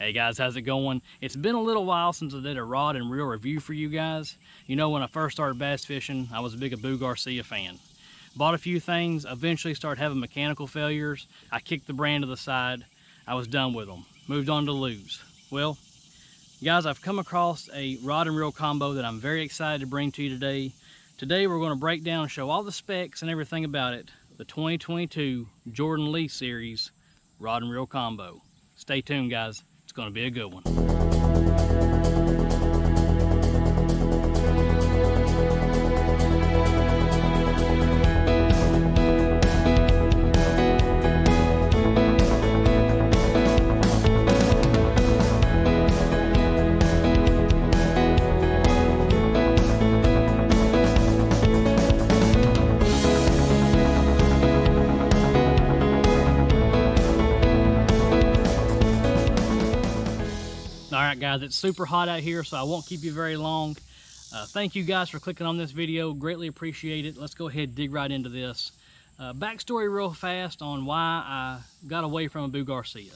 Hey guys, how's it going? It's been a little while since I did a rod and reel review for you guys. You know, when I first started bass fishing, I was a big Abu Garcia fan. Bought a few things, eventually started having mechanical failures. I kicked the brand to the side. I was done with them. Moved on to lures. Well, guys, I've come across a rod and reel combo that I'm very excited to bring to you today. Today we're going to break down and show all the specs and everything about it. The 2022 Jordan Lee series rod and reel combo. Stay tuned, guys. It's going to be a good one. Alright guys, it's super hot out here, so I won't keep you very long. Thank you guys for clicking on this video. Greatly appreciate it. Let's go ahead and dig right into this. Backstory real fast on why I got away from Abu Garcia.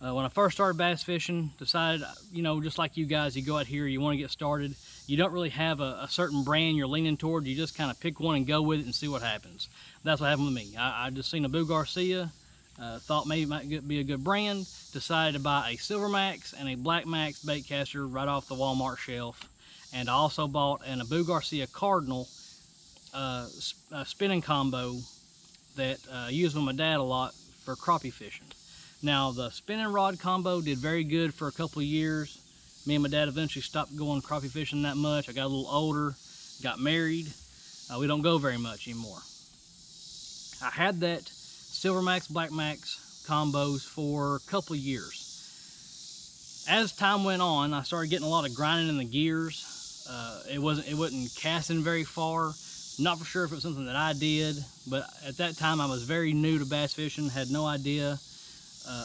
When I first started bass fishing, decided, you know, just like you guys, you go out here, you want to get started. You don't really have a certain brand you're leaning toward. You just kind of pick one and go with it and see what happens. That's what happened with me. I just seen Abu Garcia. Thought maybe it might be a good brand. Decided to buy a Silver Max and a Black Max baitcaster right off the Walmart shelf. And I also bought an Abu Garcia Cardinal spinning combo that I used with my dad a lot for crappie fishing. Now the spinning rod combo did very good for a couple of years. Me and my dad eventually stopped going crappie fishing that much. I got a little older, got married. We don't go very much anymore. I had that Silver Max, Black Max combos for a couple of years. As time went on, I started getting a lot of grinding in the gears. It wasn't casting very far. Not for sure if it was something that I did, but at that time I was very new to bass fishing, had no idea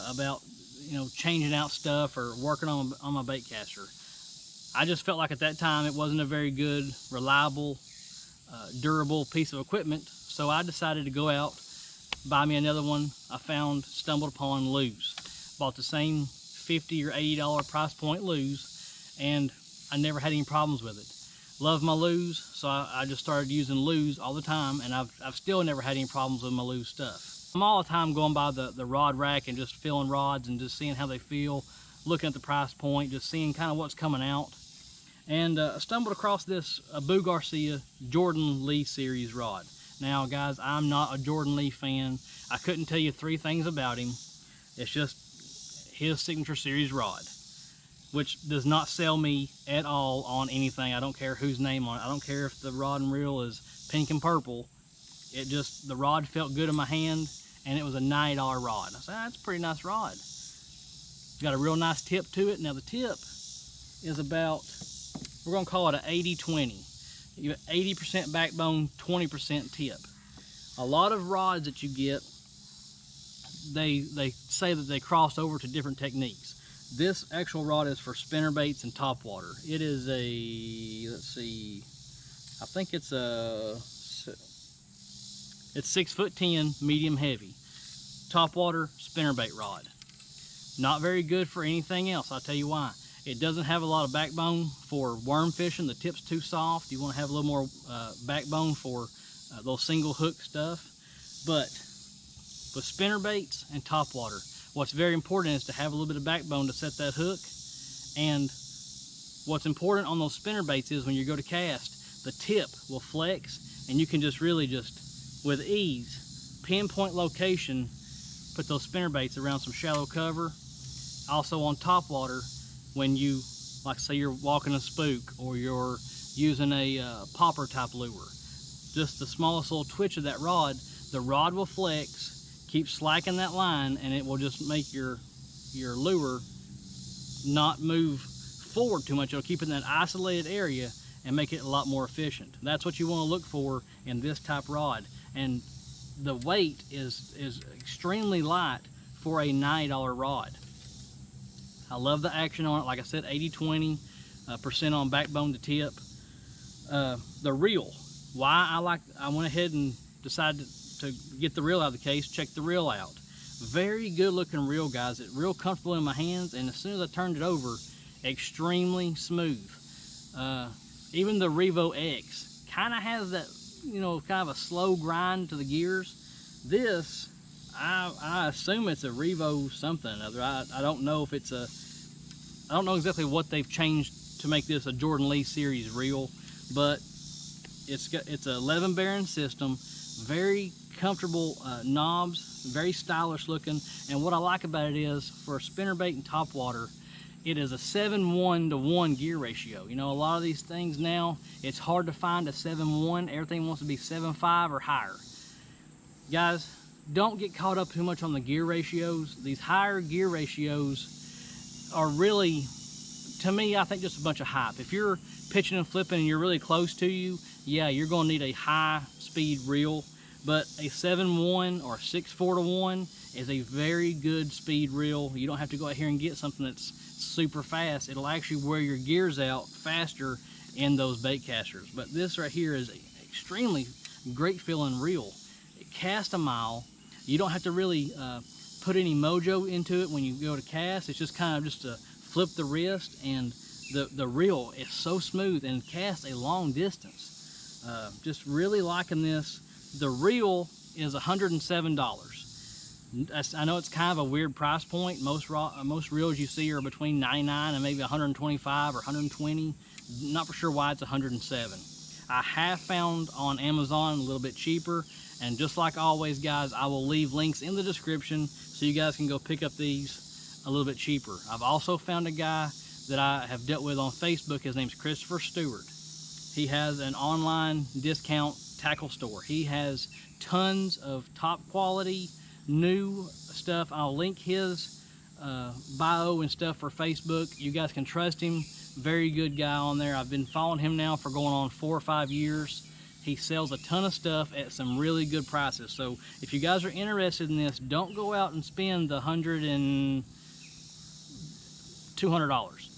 about, you know, changing out stuff or working on my baitcaster. I just felt like at that time it wasn't a very good, reliable, durable piece of equipment, so I decided to go out, buy me another one. I stumbled upon Lew's. Bought the same $50 or $80 price point Lew's, and I never had any problems with it. Love my Lew's, so I just started using Lew's all the time, and I've still never had any problems with my Lew's stuff. I'm all the time going by the rod rack and just feeling rods and just seeing how they feel, looking at the price point, just seeing kind of what's coming out. And I stumbled across this Abu Garcia Jordan Lee series rod. Now guys, I'm not a Jordan Lee fan. I couldn't tell you 3 things about him. It's just his signature series rod, which does not sell me at all on anything. I don't care whose name on it. I don't care if the rod and reel is pink and purple. The rod felt good in my hand, and it was a $90 rod. I said, that's a pretty nice rod. It's got a real nice tip to it. Now the tip is about, we're gonna call it an 80-20. You have 80% backbone, 20% tip. A lot of rods that you get, they say that they cross over to different techniques. This actual rod is for spinnerbaits and topwater. It is a, let's see, I think it's 6'10", medium heavy. Topwater spinnerbait rod. Not very good for anything else, I'll tell you why. It doesn't have a lot of backbone for worm fishing. The tip's too soft. You want to have a little more backbone for those single hook stuff. But with spinnerbaits and topwater, what's very important is to have a little bit of backbone to set that hook. And what's important on those spinnerbaits is when you go to cast, the tip will flex, and you can just really with ease, pinpoint location, put those spinnerbaits around some shallow cover. Also on topwater, when you, like say you're walking a spook or you're using a popper type lure, just the smallest little twitch of that rod, the rod will flex, keep slacking that line, and it will just make your lure not move forward too much. It'll keep it in that isolated area and make it a lot more efficient. That's what you want to look for in this type rod. And the weight is extremely light for a $90 rod. I love the action on it. Like I said, 80-20% on backbone to tip. The reel. Why I went ahead and decided to get the reel out of the case, check the reel out. Very good looking reel, guys. It's real comfortable in my hands, and as soon as I turned it over, extremely smooth. Even the Revo X kind of has that, you know, kind of a slow grind to the gears. This, I assume it's a Revo something or other. I don't know if it's a, I don't know exactly what they've changed to make this a Jordan Lee series reel, but it's an 11 bearing system, very comfortable knobs, very stylish looking, and what I like about it is for spinnerbait and topwater, it is a 7:1 gear ratio. You know, a lot of these things now, it's hard to find a 7:1. Everything wants to be 7.5 or higher. Guys, don't get caught up too much on the gear ratios. These higher gear ratios are really, to me, I think just a bunch of hype. If you're pitching and flipping and you're really close to you, yeah, you're going to need a high speed reel, but a 7:1 or 6.4 to 1 is a very good speed reel. You don't have to go out here and get something that's super fast. It'll actually wear your gears out faster in those bait casters. But this right here is an extremely great feeling reel. It casts a mile. You don't have to really put any mojo into it when you go to cast. It's just kind of just to flip the wrist, and the reel is so smooth and casts a long distance. Just really liking this. The reel is $107. I know it's kind of a weird price point. Most reels you see are between 99 and maybe 125 or 120. Not for sure why it's 107. I have found on Amazon a little bit cheaper, and just like always, guys, I will leave links in the description so you guys can go pick up these a little bit cheaper. I've also found a guy that I have dealt with on Facebook. His name's Christopher Stewart. He has an online discount tackle store. He has tons of top quality new stuff. I'll link his bio and stuff for Facebook. You guys can trust him. Very good guy on there. I've been following him now for going on 4 or 5 years. He sells a ton of stuff at some really good prices. So if you guys are interested in this, don't go out and spend the $100 and $200.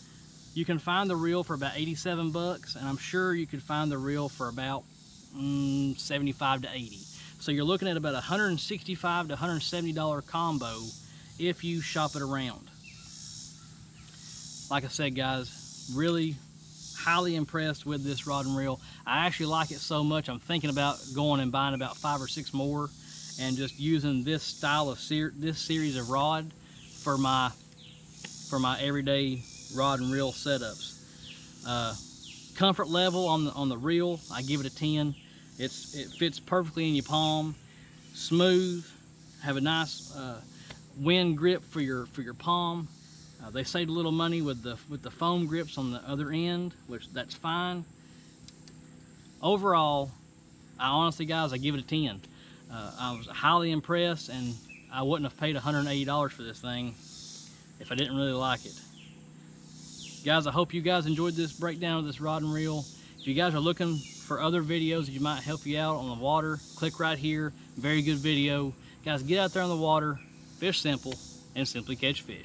You can find the reel for about 87 bucks, and I'm sure you could find the reel for about 75 to 80. So you're looking at about $165 to $170 combo if you shop it around. Like I said, guys, really highly impressed with this rod and reel. I actually like it so much, I'm thinking about going and buying about 5 or 6 more and just using this style of this series of rod for my everyday rod and reel setups. Comfort level on the reel, I give it a 10. It fits perfectly in your palm, smooth, have a nice wind grip for your palm. They saved a little money with the foam grips on the other end, which that's fine. Overall, honestly, guys, I give it a 10. I was highly impressed, and I wouldn't have paid $180 for this thing if I didn't really like it. Guys, I hope you guys enjoyed this breakdown of this rod and reel. If you guys are looking for other videos that might help you out on the water, click right here. Very good video. Guys, get out there on the water, fish simple, and simply catch fish.